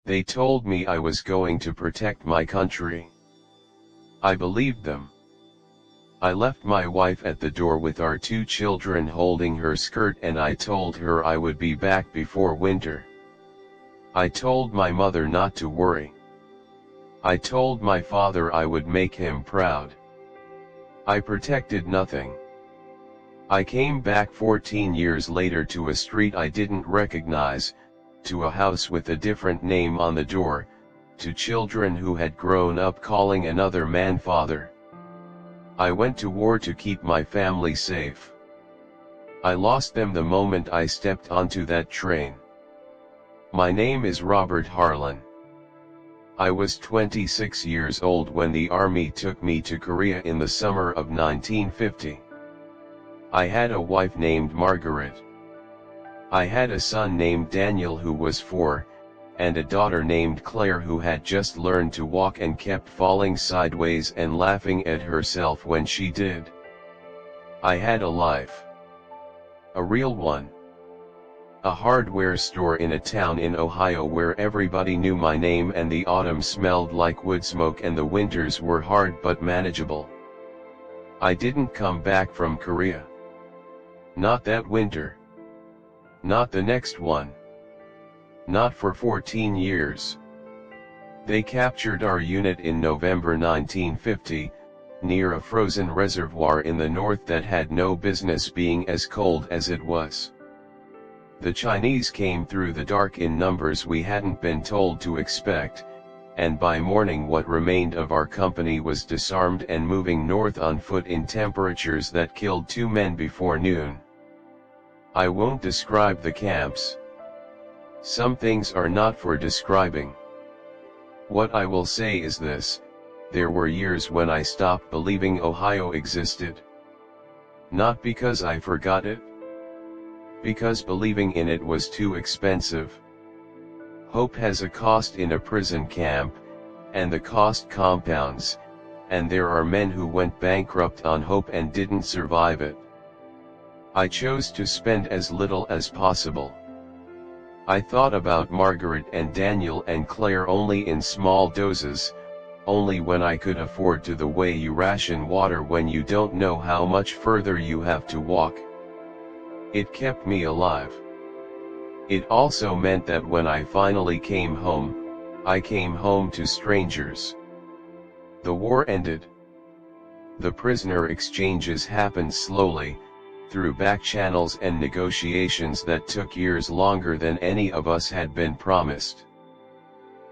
They told me I was going to protect my country. I believed them. I left my wife at the door with our 2 children holding her skirt, and I told her I would be back before winter. I told my mother not to worry. I told my father I would make him proud. I protected nothing. I came back 14 years later to a street I didn't recognize, to a house with a different name on the door, to children who had grown up calling another man father. I went to war to keep my family safe. I lost them the moment I stepped onto that train. My name is Robert Harlan. I was 26 years old when the army took me to Korea in the summer of 1950. I had a wife named Margaret. I had a son named Daniel who was 4, and a daughter named Claire who had just learned to walk and kept falling sideways and laughing at herself when she did. I had a life. A real one. A hardware store in a town in Ohio where everybody knew my name, and the autumn smelled like wood smoke and the winters were hard but manageable. I didn't come back from Korea. Not that winter. Not the next one. Not for 14 years. They captured our unit in November 1950, near a frozen reservoir in the north that had no business being as cold as it was. The Chinese came through the dark in numbers we hadn't been told to expect, and by morning what remained of our company was disarmed and moving north on foot in temperatures that killed 2 men before noon. I won't describe the camps. Some things are not for describing. What I will say is this: there were years when I stopped believing Ohio existed. Not because I forgot it. Because believing in it was too expensive. Hope has a cost in a prison camp, and the cost compounds, and there are men who went bankrupt on hope and didn't survive it. I chose to spend as little as possible. I thought about Margaret and Daniel and Claire only in small doses, only when I could afford to, the way you ration water when you don't know how much further you have to walk. It kept me alive. It also meant that when I finally came home, I came home to strangers. The war ended. The prisoner exchanges happened slowly, through back channels and negotiations that took years longer than any of us had been promised.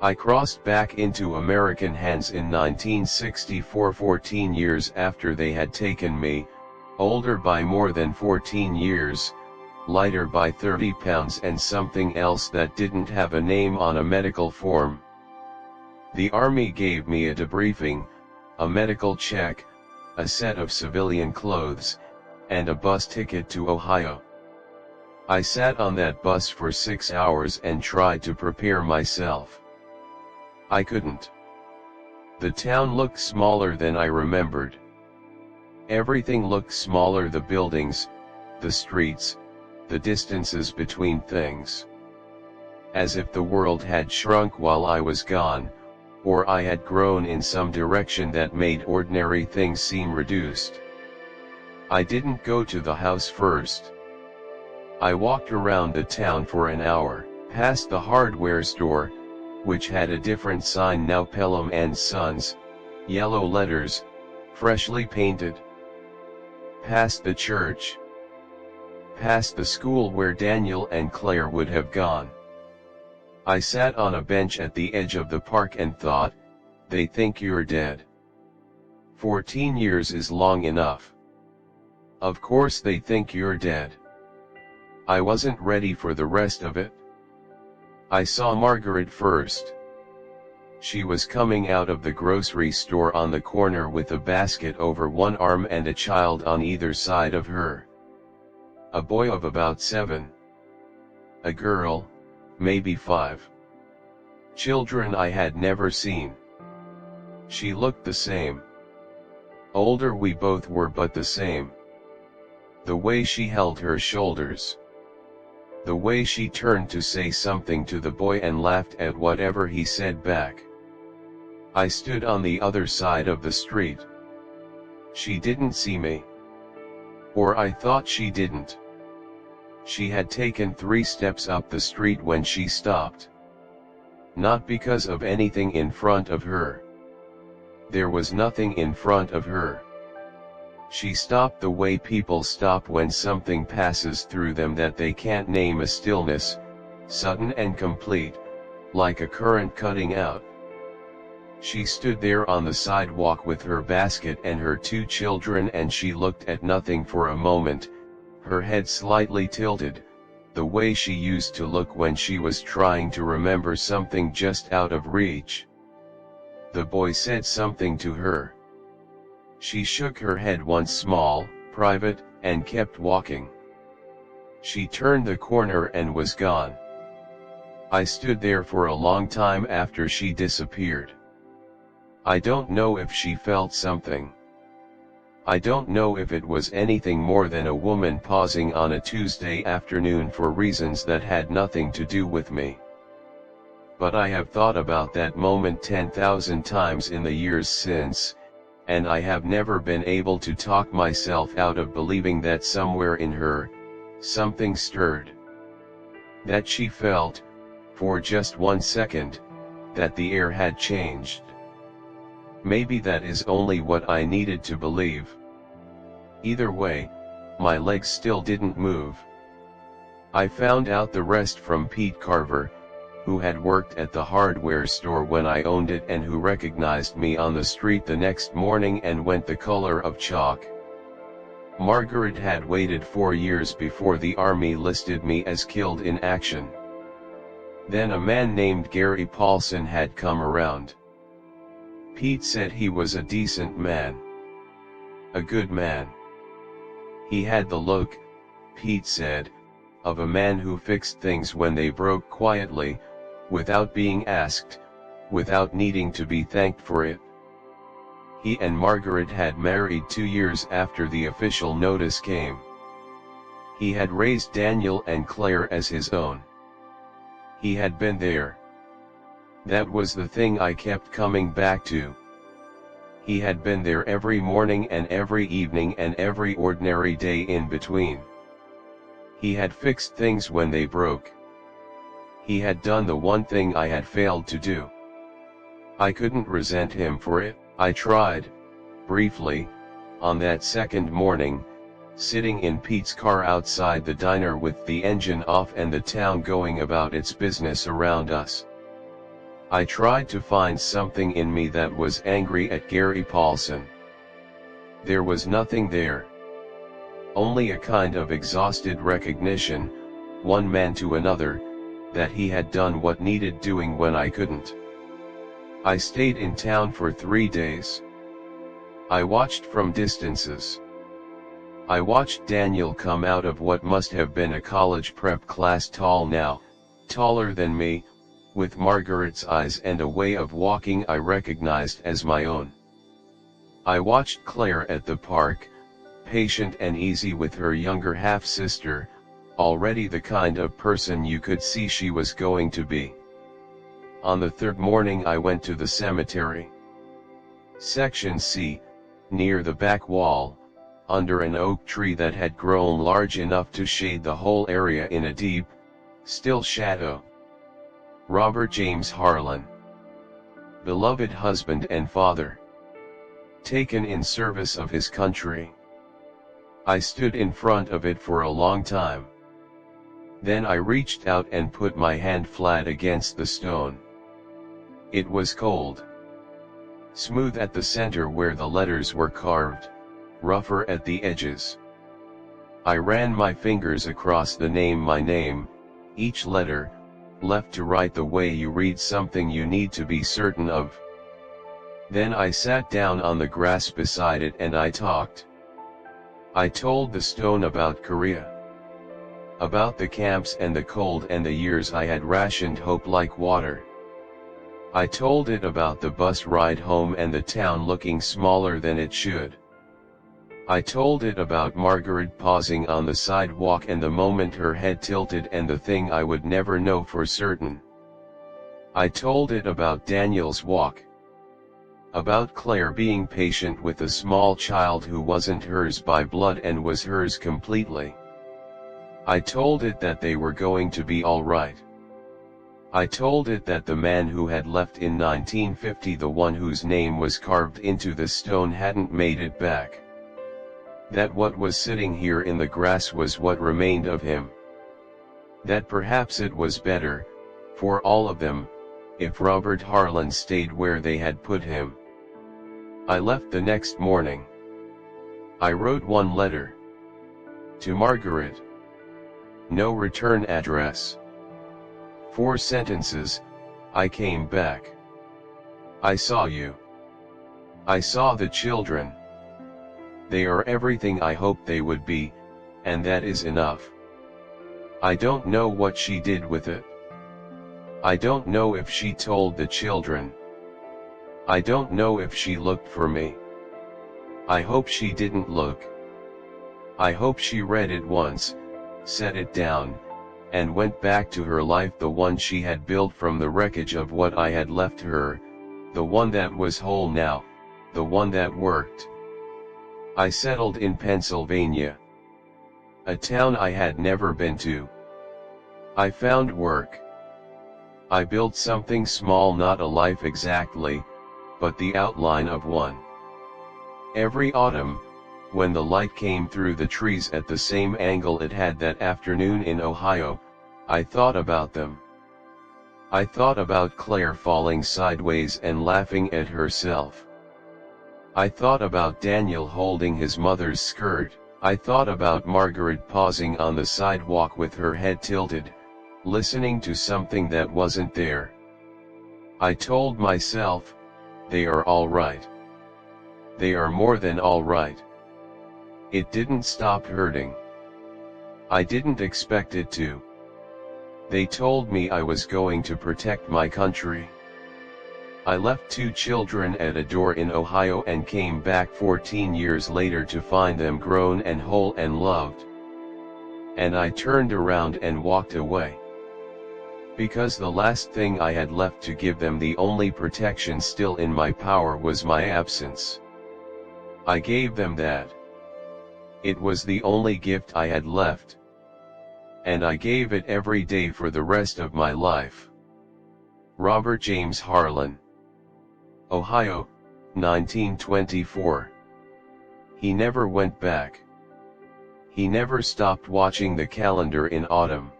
I crossed back into American hands in 1964, 14 years after they had taken me, older by more than 14 years, lighter by 30 pounds and something else that didn't have a name on a medical form. The army gave me a debriefing, a medical check, a set of civilian clothes, and a bus ticket to Ohio. I sat on that bus for 6 hours and tried to prepare myself. I couldn't. The town looked smaller than I remembered. Everything looked smaller: the buildings, the streets, the distances between things. As if the world had shrunk while I was gone, or I had grown in some direction that made ordinary things seem reduced. I didn't go to the house first. I walked around the town for an hour, past the hardware store, which had a different sign now: Pelham and Sons, yellow letters, freshly painted. Past the church. Past the school where Daniel and Claire would have gone. I sat on a bench at the edge of the park and thought, they think you're dead. 14 years is long enough. Of course they think you're dead. I wasn't ready for the rest of it. I saw Margaret first. She was coming out of the grocery store on the corner with a basket over one arm and a child on either side of her. A boy of about 7. A girl, maybe 5. Children I had never seen. She looked the same. Older we both were, but the same. The way she held her shoulders. The way she turned to say something to the boy and laughed at whatever he said back. I stood on the other side of the street. She didn't see me. Or I thought she didn't. She had taken 3 steps up the street when she stopped. Not because of anything in front of her. There was nothing in front of her. She stopped the way people stop when something passes through them that they can't name, a stillness, sudden and complete, like a current cutting out. She stood there on the sidewalk with her basket and her 2 children, and she looked at nothing for a moment, her head slightly tilted, the way she used to look when she was trying to remember something just out of reach. The boy said something to her. She shook her head once, small, private, and kept walking. She turned the corner and was gone. I stood there for a long time after she disappeared. I don't know if she felt something. I don't know if it was anything more than a woman pausing on a Tuesday afternoon for reasons that had nothing to do with me. But I have thought about that moment 10,000 times in the years since, and I have never been able to talk myself out of believing that somewhere in her, something stirred. That she felt, for just 1 second, that the air had changed. Maybe that is only what I needed to believe. Either way, my legs still didn't move. I found out the rest from Pete Carver, who had worked at the hardware store when I owned it and who recognized me on the street the next morning and went the color of chalk. Margaret had waited 4 years before the army listed me as killed in action. Then a man named Gary Paulson had come around. Pete said he was a decent man. A good man. He had the look, Pete said, of a man who fixed things when they broke quietly, without being asked, without needing to be thanked for it. He and Margaret had married 2 years after the official notice came. He had raised Daniel and Claire as his own. He had been there. That was the thing I kept coming back to. He had been there every morning and every evening and every ordinary day in between. He had fixed things when they broke. He had done the one thing I had failed to do. I couldn't resent him for it. I tried, briefly, on that second morning, sitting in Pete's car outside the diner with the engine off and the town going about its business around us. I tried to find something in me that was angry at Gary Paulson. There was nothing there. Only a kind of exhausted recognition, one man to another, that he had done what needed doing when I couldn't. I stayed in town for 3 days. I watched from distances. I watched Daniel come out of what must have been a college prep class, tall now, taller than me, with Margaret's eyes and a way of walking I recognized as my own. I watched Claire at the park, patient and easy with her younger half-sister, already the kind of person you could see she was going to be. On the 3rd morning I went to the cemetery. Section C, near the back wall, under an oak tree that had grown large enough to shade the whole area in a deep, still shadow. Robert James Harlan. Beloved husband and father. Taken in service of his country. I stood in front of it for a long time. Then I reached out and put my hand flat against the stone. It was cold. Smooth at the center where the letters were carved, rougher at the edges. I ran my fingers across the name, my name, each letter, left to right, the way you read something you need to be certain of. Then I sat down on the grass beside it and I talked. I told the stone about Korea. About the camps and the cold and the years I had rationed hope like water. I told it about the bus ride home and the town looking smaller than it should. I told it about Margaret pausing on the sidewalk and the moment her head tilted and the thing I would never know for certain. I told it about Daniel's walk. About Claire being patient with a small child who wasn't hers by blood and was hers completely. I told it that they were going to be all right. I told it that the man who had left in 1950, the one whose name was carved into the stone, hadn't made it back. That what was sitting here in the grass was what remained of him. That perhaps it was better, for all of them, if Robert Harlan stayed where they had put him. I left the next morning. I wrote one letter. To Margaret. No return address. 4 sentences. I came back. I saw you. I saw the children. They are everything I hoped they would be, and that is enough. I don't know what she did with it. I don't know if she told the children. I don't know if she looked for me. I hope she didn't look. I hope she read it once, set it down, and went back to her life, the one she had built from the wreckage of what I had left her, the one that was whole now, the one that worked. I settled in Pennsylvania, a town I had never been to. I found work. I built something small, not a life exactly, but the outline of one. Every autumn, when the light came through the trees at the same angle it had that afternoon in Ohio, I thought about them. I thought about Claire falling sideways and laughing at herself. I thought about Daniel holding his mother's skirt. I thought about Margaret pausing on the sidewalk with her head tilted, listening to something that wasn't there. I told myself, they are all right. They are more than all right. It didn't stop hurting. I didn't expect it to. They told me I was going to protect my country. I left 2 children at a door in Ohio and came back 14 years later to find them grown and whole and loved. And I turned around and walked away. Because the last thing I had left to give them, the only protection still in my power, was my absence. I gave them that. It was the only gift I had left. And I gave it every day for the rest of my life. Robert James Harlan. Ohio, 1924. He never went back. He never stopped watching the calendar in autumn.